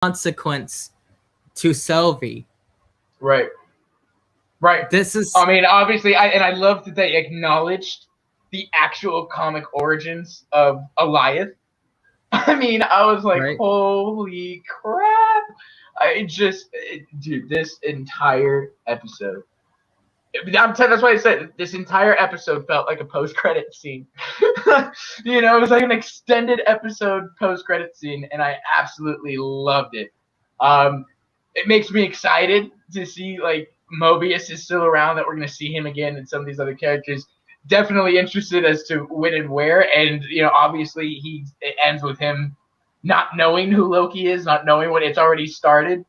consequence to Sylvie. Right. This is. I mean, obviously, I love that they acknowledged the actual comic origins of Elias. I mean, I was like, right. holy crap! Dude, this entire episode. That's why I said this entire episode felt like a post-credit scene. It was like an extended episode post-credit scene, and I absolutely loved it. It makes me excited to see like Mobius is still around, that we're going to see him again, and some of these other characters. Definitely interested as to when and where, and obviously it ends with him not knowing who Loki is, not knowing what it's already started.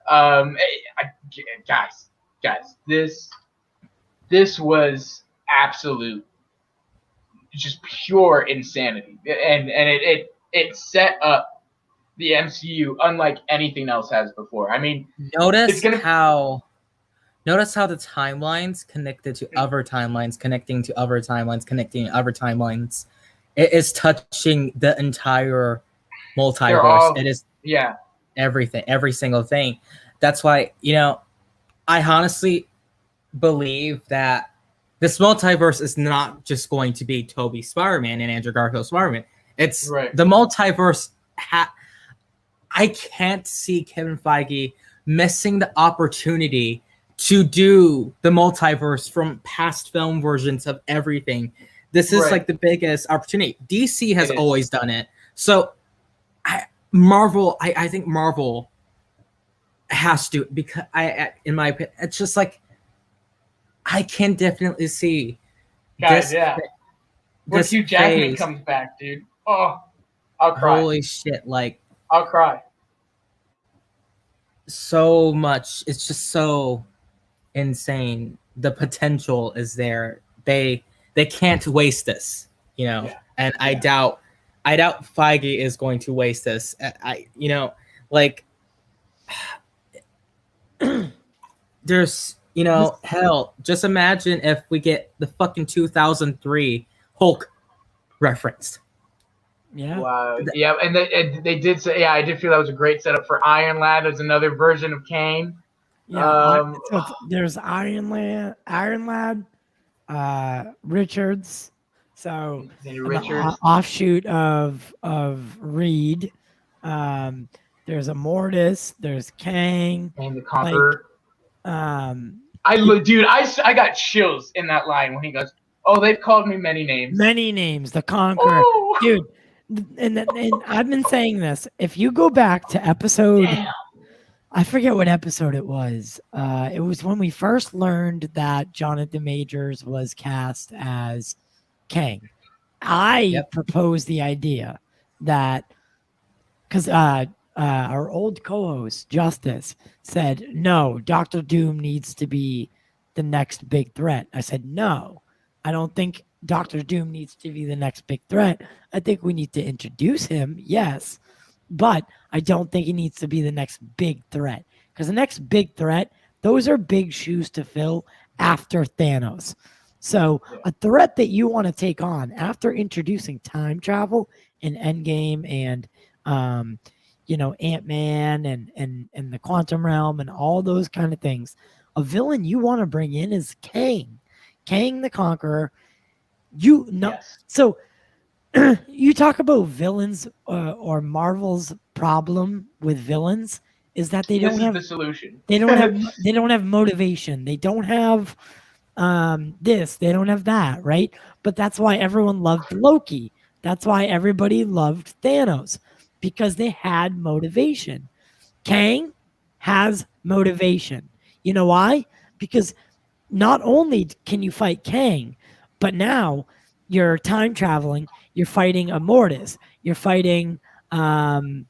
Guys, this was absolute, just pure insanity, and it set up the MCU unlike anything else has before. I mean, notice how the timelines connected to other timelines, connecting to other timelines, connecting to other timelines. It is touching the entire multiverse. It is everything, every single thing. That's why I honestly believe that this multiverse is not just going to be Tobey Spider-Man and Andrew Garfield's Spider-Man. It's the multiverse. I can't see Kevin Feige missing the opportunity to do the multiverse from past film versions of everything. This is like the biggest opportunity. DC has always done it. So Marvel, I think Marvel has to, because in my opinion, it's just like, I can definitely see guys. When Hugh Jackman comes back, dude. Oh, I'll cry. Holy shit! Like, I'll cry. So much. It's just so insane. The potential is there. They can't waste this, and I doubt Feige is going to waste this. There's. Hell, just imagine if we get the fucking 2003 Hulk referenced. Yeah. Wow. Yeah, and they did say, I did feel that was a great setup for Iron Lad as another version of Kang. Yeah. There's Iron Lad, Richards. So offshoot of Reed. There's Immortus. There's Kang. And the Conqueror. I got chills in that line when he goes, "Oh, they've called me many names." Many names, the Conqueror, dude. And I've been saying this. If you go back to episode, I forget what episode it was. It was when we first learned that Jonathan Majors was cast as Kang. I proposed the idea that because our old co-host Justice said, no, Dr. Doom needs to be the next big threat. I said, no, I don't think Dr. Doom needs to be the next big threat. I think we need to introduce him, yes, but I don't think he needs to be the next big threat, because the next big threat, those are big shoes to fill after Thanos. So a threat that you want to take on after introducing time travel in Endgame and Ant-Man and the Quantum Realm and all those kind of things, a villain you want to bring in is Kang the Conqueror. So you talk about villains or Marvel's problem with villains is that they don't have the solution. They don't have motivation. They don't have this. They don't have that, right? But that's why everyone loved Loki. That's why everybody loved Thanos, because they had motivation. Kang has motivation. You know why? Because not only can you fight Kang, but now you're time traveling. You're fighting Immortus. You're fighting Iron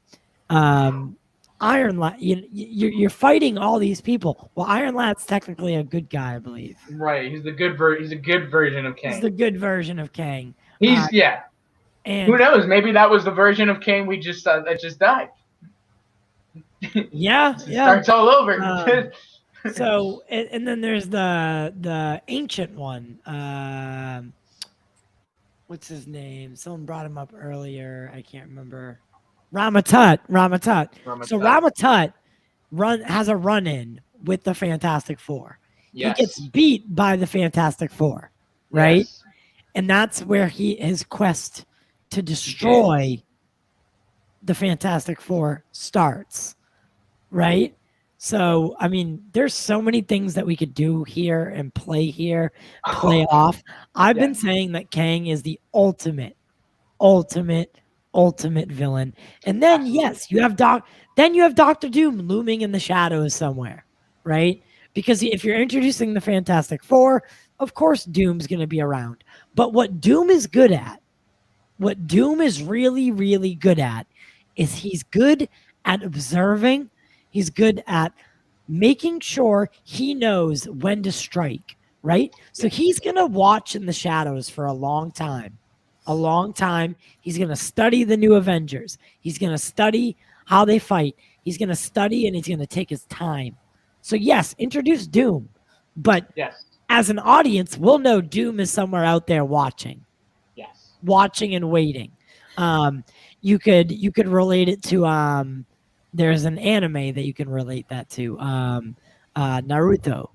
Lad. You're fighting all these people. Well, Iron Lad's technically a good guy, I believe. Right. He's a good version of Kang. He's the good version of Kang. And who knows? Maybe that was the version of Kang we just that just died. Starts all over. So and then there's the ancient one. What's his name? Someone brought him up earlier. I can't remember. Ramatut. So Ramatut. Ramatut has a run-in with the Fantastic Four. He gets Yes. beat by the Fantastic Four, right? Yes. And that's where his quest to destroy the Fantastic Four starts, right? So, I mean, there's so many things that we could do here and play off. I've been Yes. saying that Kang is the ultimate, ultimate villain. And then, Absolutely. yes, you have Doctor Doom looming in the shadows somewhere, right? Because if you're introducing the Fantastic Four, of course Doom's going to be around. But what Doom is good at, what Doom is really, really good at, is he's good at observing. He's good at making sure he knows when to strike, right? So Yes. he's going to watch in the shadows for a long time. A long time. He's going to study the new Avengers. He's going to study how they fight. He's going to study and he's going to take his time. So, yes, introduce Doom. But Yes. as an audience, we'll know Doom is somewhere out there watching Yes. and waiting. You could relate it to there's an anime that you can relate that to Naruto,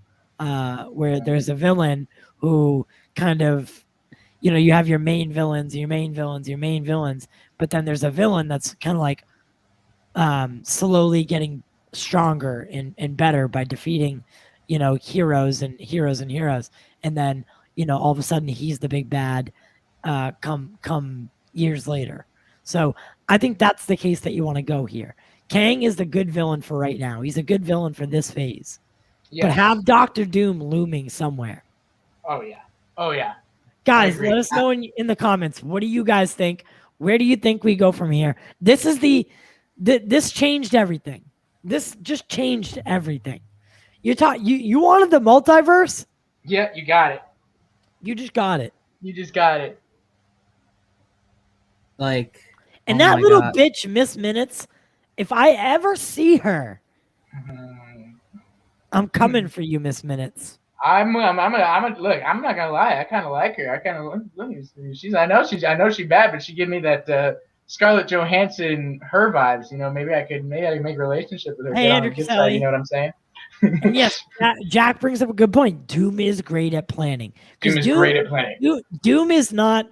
where there's a villain who kind of you have your main villains, but then there's a villain that's kind of like slowly getting stronger and better by defeating heroes and then all of a sudden he's the big bad come years later. So I think that's the case that you want to go here. Kang is the good villain for right now. He's a good villain for this phase. But Yes. have Doctor Doom looming somewhere. Oh yeah. Oh yeah. I Guys, agree. let us know in the comments. What do you guys think? Where do you think we go from here? This changed everything. This just changed everything. You wanted the multiverse? Yeah, you got it. You just got it. You just got it. Like, And oh that my little god. bitch, Miss Minutes, if I ever see her, Mhm. I'm coming for you, Miss Minutes. Look. I'm not gonna lie. I kind of like her. I kind of look. I know she's bad, but she give me that Scarlett Johansson her vibes. Maybe I could make a relationship with her. Hey, Get on Andrew the good side. You Caselli. know what I'm saying? And yes, Jack brings up a good point. Doom is great at planning because Doom is great at planning. Doom is not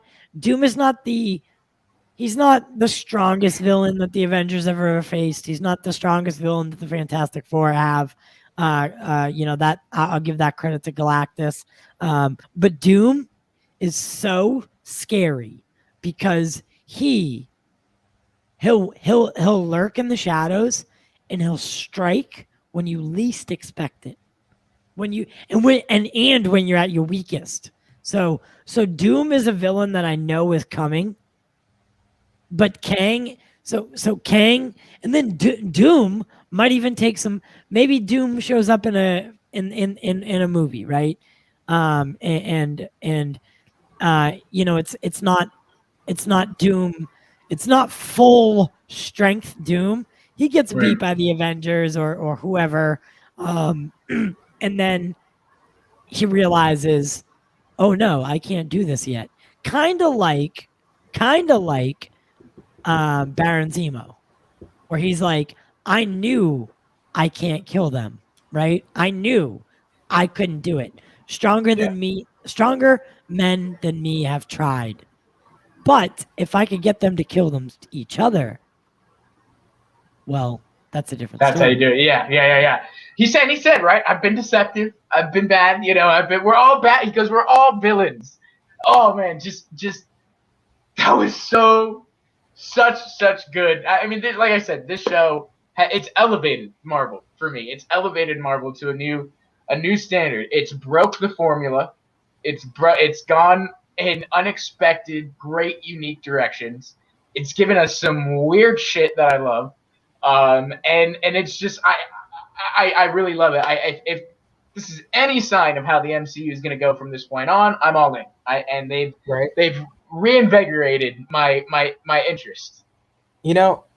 he's not the strongest villain that the Avengers ever faced. He's not the strongest villain that the Fantastic Four have. That I'll give that credit to Galactus. But Doom is so scary because he'll lurk in the shadows and he'll strike when you least expect it. When you're at your weakest. So Doom is a villain that I know is coming, but Kang. So Kang, and then Doom might even take some. Maybe Doom shows up in a movie, right? It's not Doom. It's not full strength Doom. He gets Right. beat by the Avengers or whoever, and then he realizes, oh no, I can't do this yet. Kind of like Baron Zemo, where he's like, I knew I can't kill them, right? I knew I couldn't do it. Yeah. Stronger men than me have tried. But if I could get them to kill them each other, well, that's a different That's how story. you do it. Yeah. He said, right? I've been deceptive. I've been bad. We're all bad. He goes, we're all villains. Oh man, just that was such good. I mean, like I said, this show it's elevated Marvel for me. It's elevated Marvel to a new standard. It's broke the formula. It's gone in unexpected, great, unique directions. It's given us some weird shit that I love. And it's just I really love it. If this is any sign of how the MCU is going to go from this point on, I'm all in. And Right. they've reinvigorated my interest.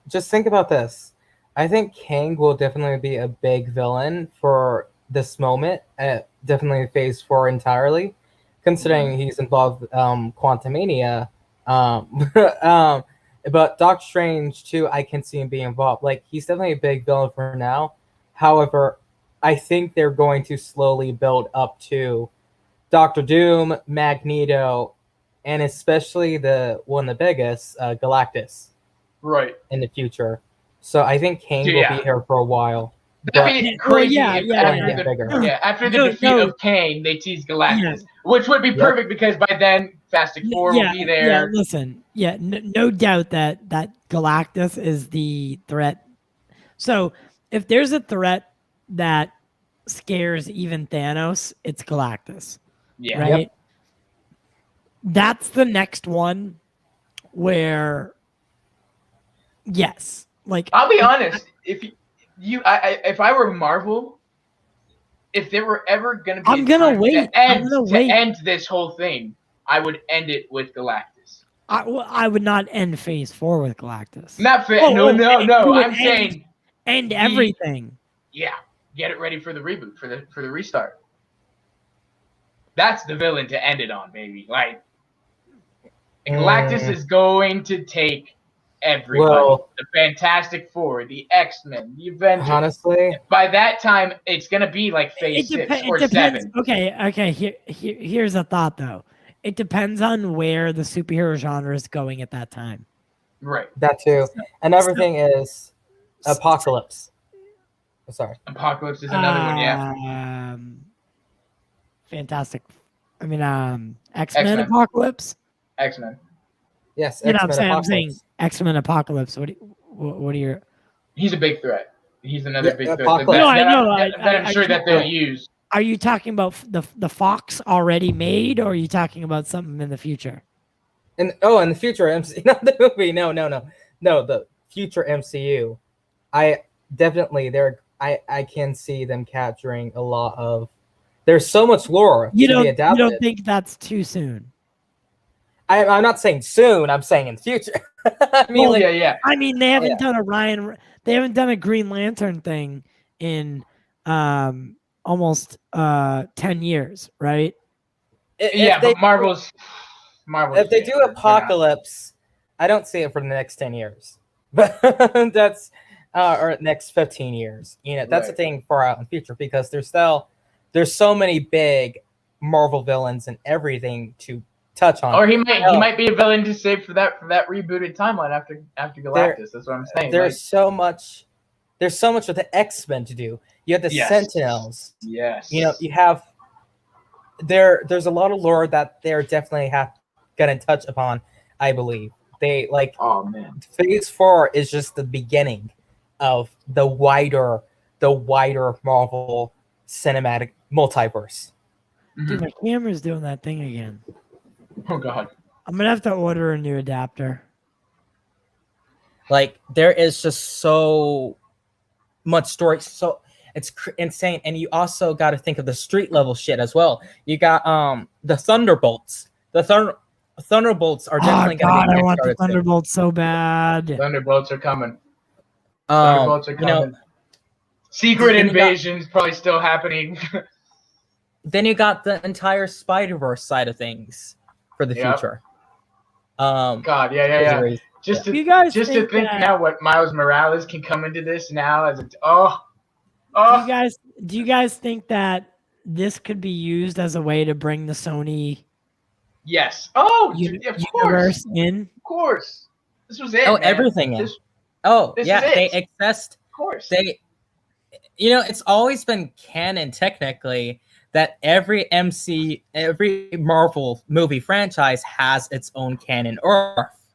Just think about this. I think Kang will definitely be a big villain for this moment, definitely phase 4 entirely, considering he's involved Quantumania. Um, um, But Doctor Strange too, I can see him being involved. Like he's definitely a big villain for now. However, I think they're going to slowly build up to Doctor Doom, Magneto, and especially the one of the biggest, Galactus, Right. in the future. So I think Kang will Yeah. be here for a while. That'd But be crazy if after get the bigger. after the No, defeat no. of Kane, they tease Galactus, Yeah. which would be Yep. perfect because by then Fantastic Four will be there. Yeah, listen. Yeah, no doubt that Galactus is the threat. So if there's a threat that scares even Thanos, it's Galactus. Yeah. Right? Yep. That's the next one where yes. Like I'll be honest, if if I were Marvel, if there were ever gonna be I'm gonna wait. to end this whole thing, I would end it with Galactus. I would not end Phase 4 with Galactus. Not fit. No. I'm saying end everything. Yeah, get it ready for the reboot, for the restart. That's the villain to end it on, baby. Like Galactus is going to take everybody. Well, the Fantastic Four, the X-Men, the Avengers. Honestly, by that time, it's gonna be like Phase 6 or 7. Okay. Here's a thought though. It depends on where the superhero genre is going at that time. Right. that too. Another thing is Apocalypse. Oh, sorry. Apocalypse is another one. Yeah. Fantastic. I mean, X-Men X-Men. Apocalypse. X-Men. Yes, You know what X-Men I'm saying? Apocalypse. X-Men Apocalypse. What are your? He's a big threat. He's another big threat. Apocalypse. No, I know. That I'm sure that they'll use. Are you talking about the Fox already made, or are you talking about something in the future? In the future MCU, not the movie. No, the future MCU. I definitely I can see them capturing a lot of. There's so much lore to be adapted. You don't think that's too soon? I'm not saying soon. I'm saying in the future. I mean, yeah. I mean, they haven't done they haven't done a Green Lantern thing in almost 10 years, right? But Marvel's. If they do Apocalypse, I don't see it for the next 10 years. But that's or next 15 years. You know, that's the thing far out in the future because there's so many big Marvel villains and everything to touch on. Or he might be a villain to save for that rebooted timeline after Galactus. That's what I'm saying. There's so much with the X-Men to do. You have the Sentinels. Yes. You know, you have there's a lot of lore that they're definitely gonna touch upon, I believe. They oh man. Phase 4 is just the beginning of the wider Marvel cinematic multiverse. Dude, my camera's doing that thing again. Oh god. I'm gonna have to order a new adapter. Like there is just so much story, so it's insane. And you also got to think of the street level shit as well. You got the Thunderbolts. The Thunderbolts are definitely going to be. I want the Thunderbolts so bad. Thunderbolts are coming. Thunderbolts are coming. You know, Secret Invasion's probably still happening. Then you got the entire Spider-Verse side of things for the future. God, yeah. Just to think now what Miles Morales can come into this now as Do you guys think that this could be used as a way to bring the Sony universe in? Of course. This was it. Oh, man. Everything in. They accessed. Of course. It's always been canon technically that every Marvel movie franchise has its own canon Earth.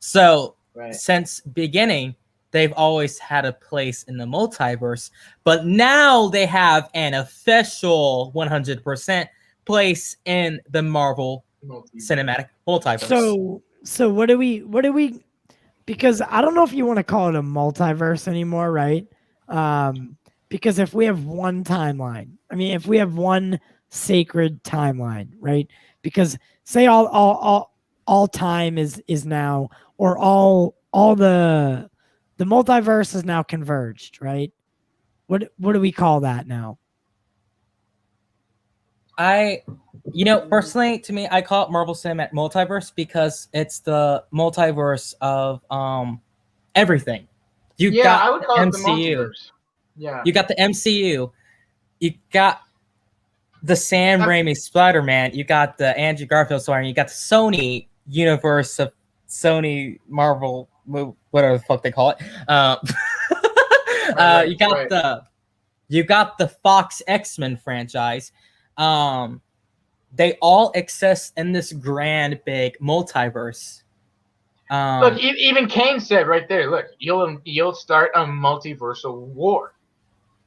So since beginning, they've always had a place in the multiverse, but now they have an official 100% place in the Marvel cinematic multiverse. So what do we? Because I don't know if you want to call it a multiverse anymore, right? Because if we have one timeline, if we have one sacred timeline, right? Because say all time is now, or all the multiverse is now converged, right? What do we call that now? Personally, to me, I call it Marvel Cinematic Multiverse because it's the multiverse of everything. You Yeah, got I would the call it the MCU. multiverse. Yeah. You got the MCU. You got the Sam Raimi Spider-Man. You got the Andrew Garfield story. You got the Sony universe of Sony Marvel, whatever the fuck they call it. Right, You got the Fox X-Men franchise. They all exist in this grand big multiverse. Look, even Kane said right there. Look, you'll start a multiversal war.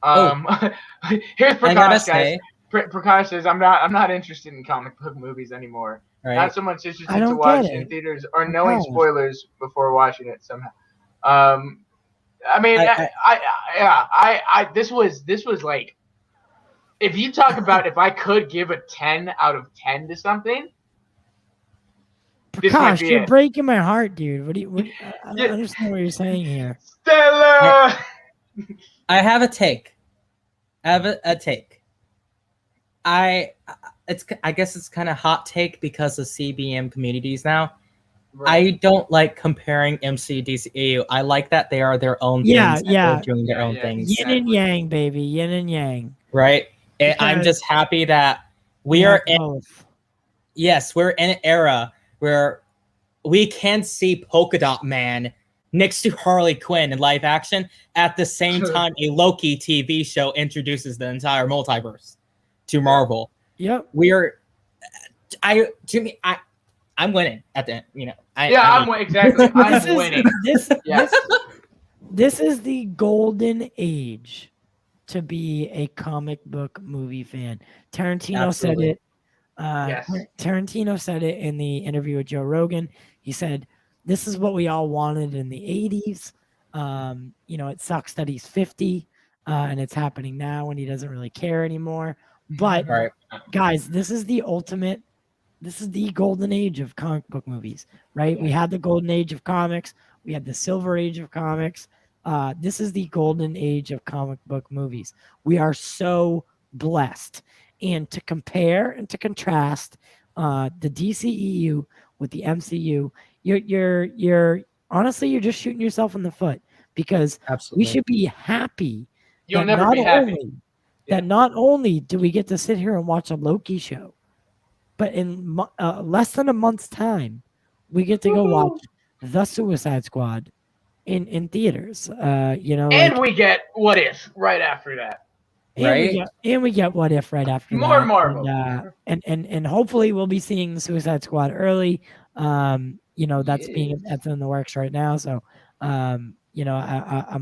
Here's Prakash, guys. Prakash says, "I'm not interested in comic book movies anymore. Right? Not so much interested I to don't watch get in it. theaters or knowing spoilers before watching it somehow." I mean, this was like, if you talk about if I could give a 10 out of 10 to something, this might Prakash, be you're it. breaking my heart, dude. I don't understand what you're saying here. Stella! I have a take. I guess it's kind of hot take because of CBM communities now. Right. I don't like comparing MC DCEU. I like that they are their own things. They're doing their own things. Yin and yang, baby. Yin and yang. Right. I'm just happy that we're in an era where we can see Polka Dot Man next to Harley Quinn in live action at the same time a Loki TV show introduces the entire multiverse to Marvel. Yep. I'm winning at the end, I'm winning. This is the golden age to be a comic book movie fan. Tarantino said it. Tarantino said it in the interview with Joe Rogan. He said, "This is what we all wanted in the 80s. It sucks that he's 50 and it's happening now and he doesn't really care anymore. But guys, this is the ultimate. This is the golden age of comic book movies, right? We had the golden age of comics. We had the silver age of comics. This is the golden age of comic book movies. We are so blessed." And to compare and to contrast the DCEU with the MCU, you're honestly, you're just shooting yourself in the foot, because we should be happy that not only do we get to sit here and watch a Loki show, but in less than a month's time, we get to go watch The Suicide Squad in theaters. And we get What If right after that. And we get What If right after more that. Marvel. And hopefully we'll be seeing the Suicide Squad early. That's in the works right now. So I'm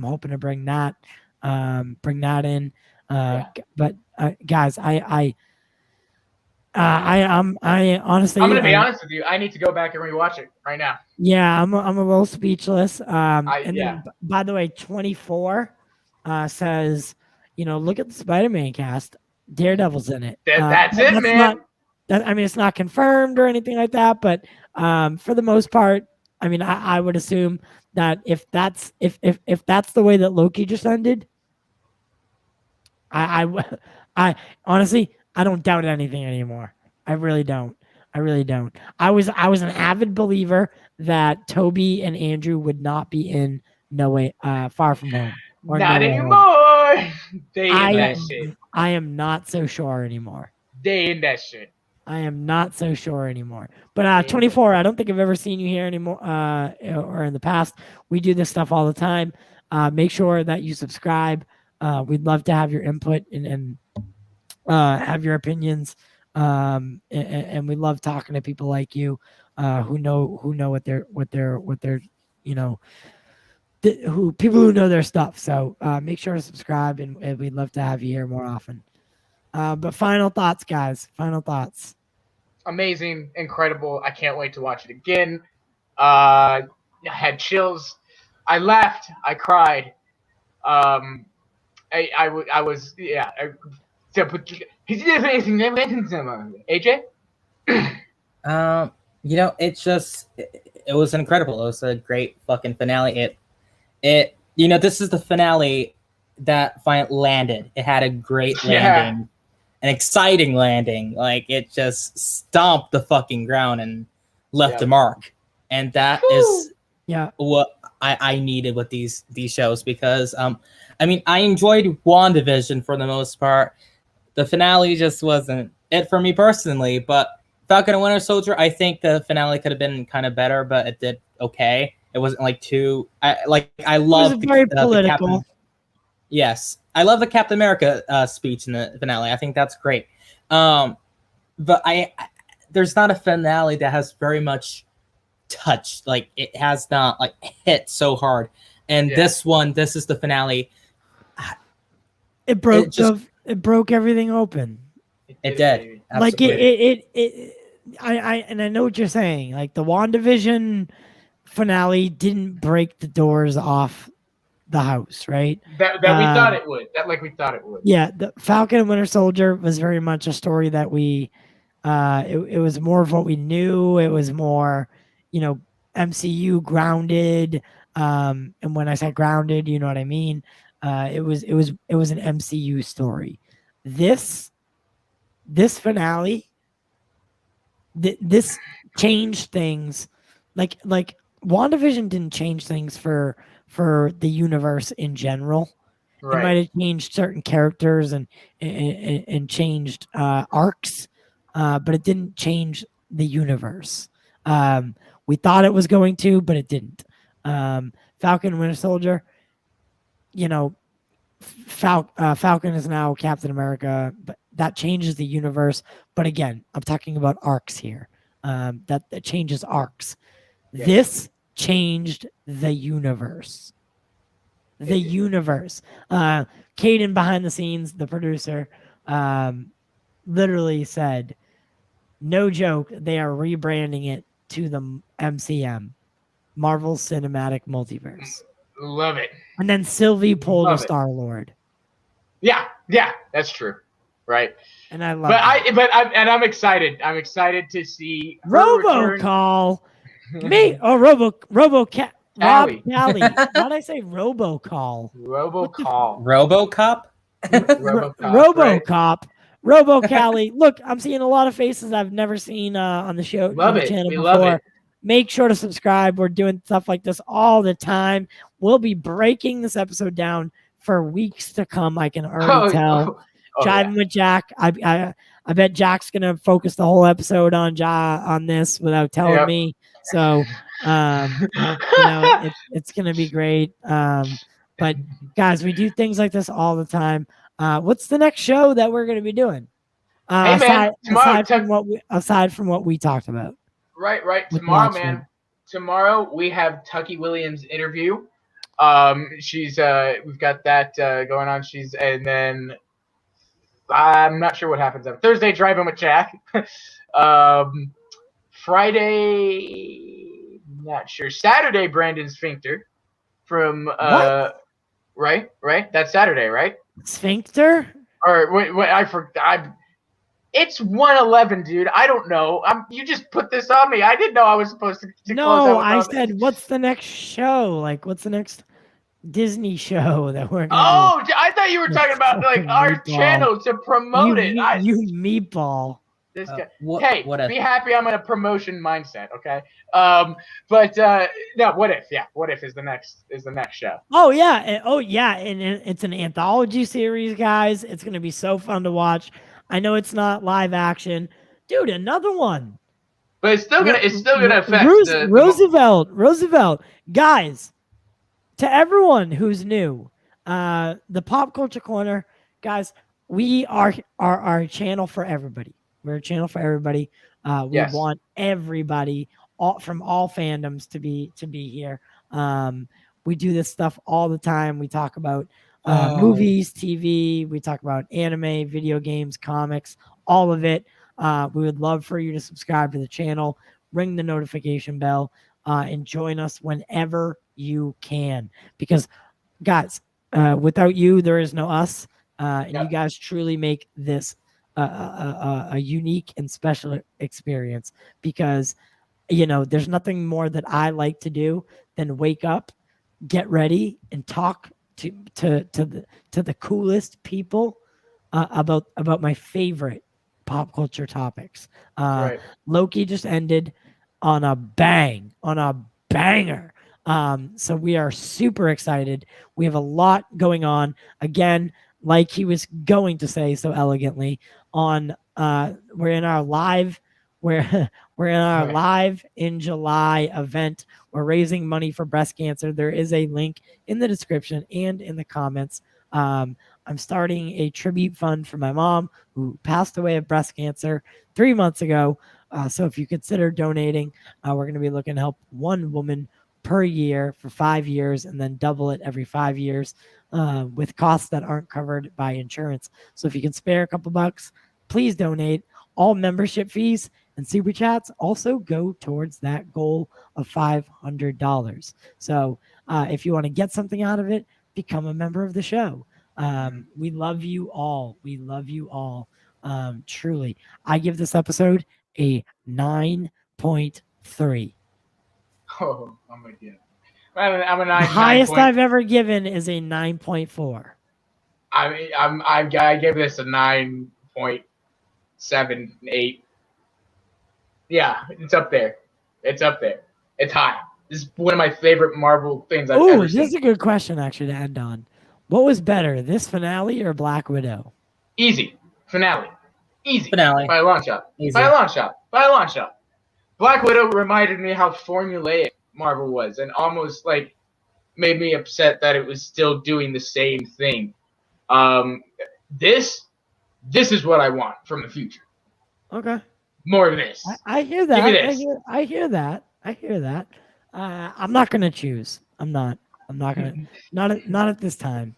hoping to bring that in. But guys, I honestly, I'm gonna be honest with you. I need to go back and rewatch it right now. Yeah, I'm a little speechless. Then, by the way, 24 says, look at the Spider-Man cast. Daredevil's in it. That's it, man. It's not confirmed or anything like that, but for the most part, I would assume that if that's the way that Loki just ended, I honestly, I don't doubt anything anymore. I really don't. I was an avid believer that Toby and Andrew would not be in Far From Home. Not anymore. They in that shit. I am not so sure anymore. They in that shit. I am not so sure anymore. But 24, I don't think I've ever seen you here anymore, or in the past. We do this stuff all the time. Make sure that you subscribe. We'd love to have your input and have your opinions. And we love talking to people like you, who know what they're people who know their stuff. So make sure to subscribe, and we'd love to have you here more often. But final thoughts, guys. Final thoughts. Amazing, incredible. I can't wait to watch it again. I had chills. I laughed. I cried. I was AJ? It was incredible. It was a great fucking finale. This is the finale that finally landed. It had a great landing. an exciting landing. Like it just stomped the fucking ground and left a mark. And that is what I needed with these shows, because I mean, I enjoyed WandaVision for the most part. The finale just wasn't it for me personally, but Falcon and Winter Soldier, I think the finale could have been kind of better, but it did okay. It wasn't like too I love very political. The Captain. Yes, I love the Captain America speech in the finale. I think that's great. But there's not a finale that has very much touch. Like it has not like hit so hard. And this is the finale. It broke everything open. It did. Like I know what you're saying. Like the WandaVision finale didn't break the doors off the house, right? That we thought it would. We thought it would. Yeah, the Falcon and Winter Soldier was very much a story that we it was more of what we knew. It was more, MCU grounded. And when I say grounded, you know what I mean? It was an MCU story. This finale, this changed things. Like WandaVision didn't change things for the universe in general. Right. It might have changed certain characters and changed arcs, but it didn't change the universe. We thought it was going to, but it didn't. Falcon and Winter Soldier, Falcon is now Captain America, but that changes the universe. But again, I'm talking about arcs here. That changes arcs. Yeah. This changed the universe. The universe. Caden behind the scenes, the producer, literally said, no joke, they are rebranding it to the MCM, Marvel Cinematic Multiverse. Love it. And then Sylvie pulled a Star-Lord. Yeah, that's true. Right. And I love I'm excited. I'm excited to see Robocall. Me or RoboCat. Rob Callie. Why did I say Robocall? RoboCop? RoboCop. RoboCallie. Look, I'm seeing a lot of faces I've never seen on the show. Love it. Channel we before. Love it. Make sure to subscribe. We're doing stuff like this all the time. We'll be breaking this episode down for weeks to come. I can already tell. Driving with Jack. I bet Jack's gonna focus the whole episode on this without telling me. So it's gonna be great. But guys, we do things like this all the time. What's the next show that we're gonna be doing? Aside from what we talked about. Right. Tomorrow, man. Tomorrow we have Tucky Williams' interview. She's we've got that going on. And then I'm not sure what happens on Thursday. Driving with Jack. Friday, not sure. Saturday, Brandon Sphincter from right. That's Saturday, right? Sphincter? Or wait, I forgot. It's 1:11, dude. I don't know. You just put this on me. I didn't know I was supposed to close out. I said, what's the next show? Like, what's the next Disney show that we're gonna do? I thought you were talking about like our channel to promote it. You meatball. This guy. Be happy I'm in a promotion mindset, okay? No, what if? Yeah, what if is the next show? Oh yeah, and it's an anthology series, guys. It's gonna be so fun to watch. I know it's not live action, dude. Another one, but it's still gonna affect Roosevelt, guys. To everyone who's new, the Pop Culture Corner, guys, we are a channel for everybody. We're a channel for everybody. We want everybody from all fandoms to be here. We do this stuff all the time. We talk about movies, TV. We talk about anime, video games, comics, all of it. We would love for you to subscribe to the channel, ring the notification bell, and join us whenever you can. Because, guys, without you, there is no us. And you guys truly make this a unique and special experience. Because, there's nothing more that I like to do than wake up, get ready, and talk to the coolest people about my favorite pop culture topics. Right. Loki just ended on a banger. So we are super excited. We have a lot going on. Again, like he was going to say so elegantly, on we're in our live we're we're in our live in July event. We're raising money for breast cancer. There is a link in the description and in the comments. I'm starting a tribute fund for my mom who passed away of breast cancer 3 months ago. So if you consider donating, we're going to be looking to help one woman per year for 5 years and then double it every 5 years with costs that aren't covered by insurance. So if you can spare a couple bucks, please donate. All membership fees and super chats also go towards that goal of $500. So if you want to get something out of it, become a member of the show. We love you all. We love you all. Truly, I give this episode a 9.3. Oh my god. I'm a The 9. highest I've ever given is a 9.4. I mean, I gave this a 9.78. Yeah, it's up there. It's up there. It's high. This is one of my favorite Marvel things I've ever This seen. is a good question actually to end on. What was better, this finale or Black Widow? Easy. Finale. Easy. Finale. By a long shot. Easy. By a long shot. By a long shot. Black Widow reminded me how formulaic Marvel was and almost like made me upset that it was still doing the same thing. This is what I want from the future. Okay. More of this. I hear that. Give me this. I hear that. I hear that. I'm not gonna choose. I'm not gonna. Not at this time.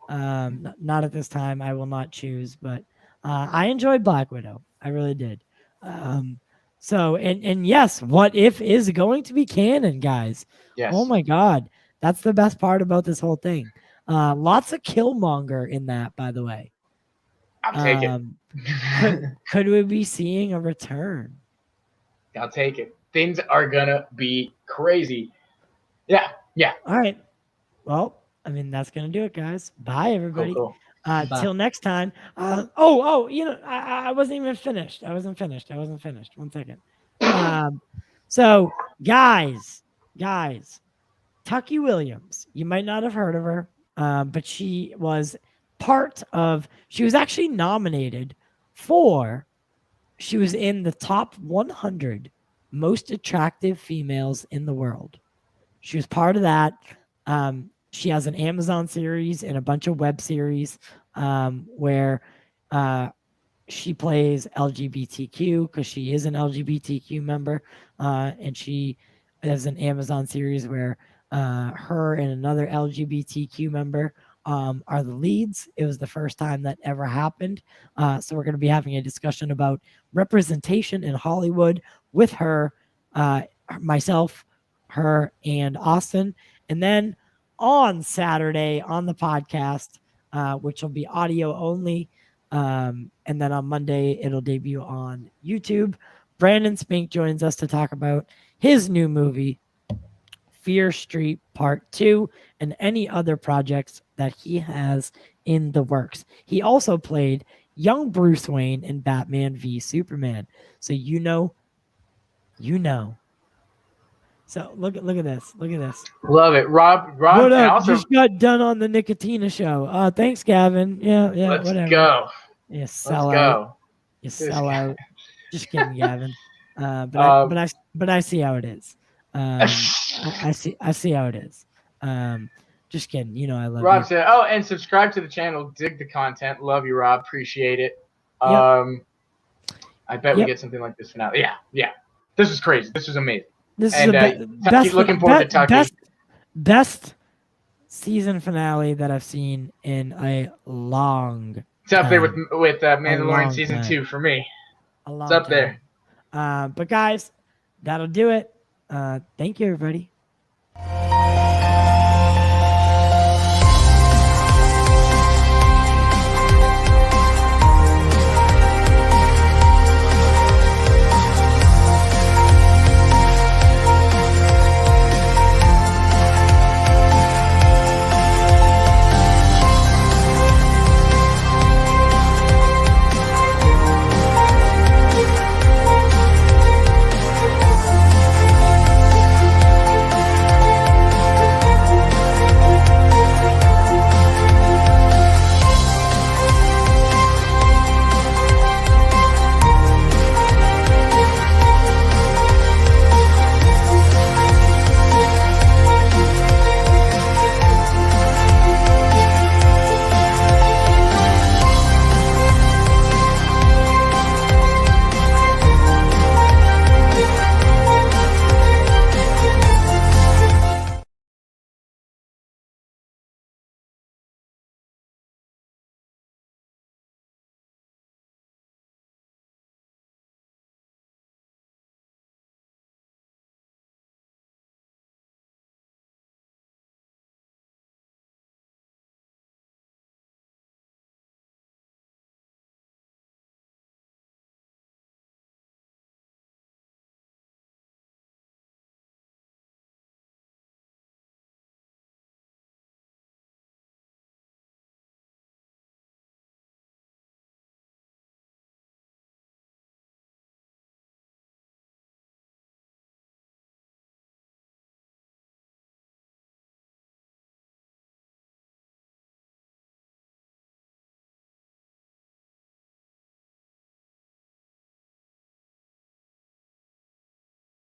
Not at this time. I will not choose. But I enjoyed Black Widow. I really did. So and yes, What If is going to be canon, guys. Yes. Oh my God, that's the best part about this whole thing. Lots of Killmonger in that, by the way. I'll take it. Could we be seeing a return? I'll take it. Things are gonna be crazy. Yeah. All right. Well, I mean, that's gonna do it, guys. Bye, everybody. Cool. Bye. Till next time. I wasn't even finished. I wasn't finished. 1 second. So guys, Tucky Williams, you might not have heard of her, but she was actually nominated she was in the top 100 most attractive females in the world. She was part of that. She has an Amazon series and a bunch of web series where she plays LGBTQ because she is an LGBTQ member. And she has an Amazon series where her and another LGBTQ member are the leads. It was the first time that ever happened. So we're going to be having a discussion about representation in Hollywood with her, myself, her, and Austin. And then on Saturday on the podcast, which will be audio only, and then on Monday it'll debut on YouTube, Brandon Spink joins us to talk about his new movie, Fear Street Part 2, and any other projects that he has in the works. He also played young Bruce Wayne in Batman v Superman. So you know. So look at this. Look at this. Love it. Rob What up? also, Just got done on the Nicotina show. Thanks, Gavin. Yeah, let's whatever. go. You Let's sell out. go. You sell out. Just kidding, Gavin. But I see how it is. I see how it is. Just kidding. You know I love Rob you. said, "Oh, and subscribe to the channel. Dig the content. Love you, Rob. Appreciate it." Yep. I bet we get something like this finale. Yeah. This was crazy. This was amazing. This And is Tucky, looking forward to Tucky. Best season finale that I've seen in a long. It's up there with long Mandalorian season time. 2 for me. A long It's up time. there. But guys, that'll do it. Thank you, everybody.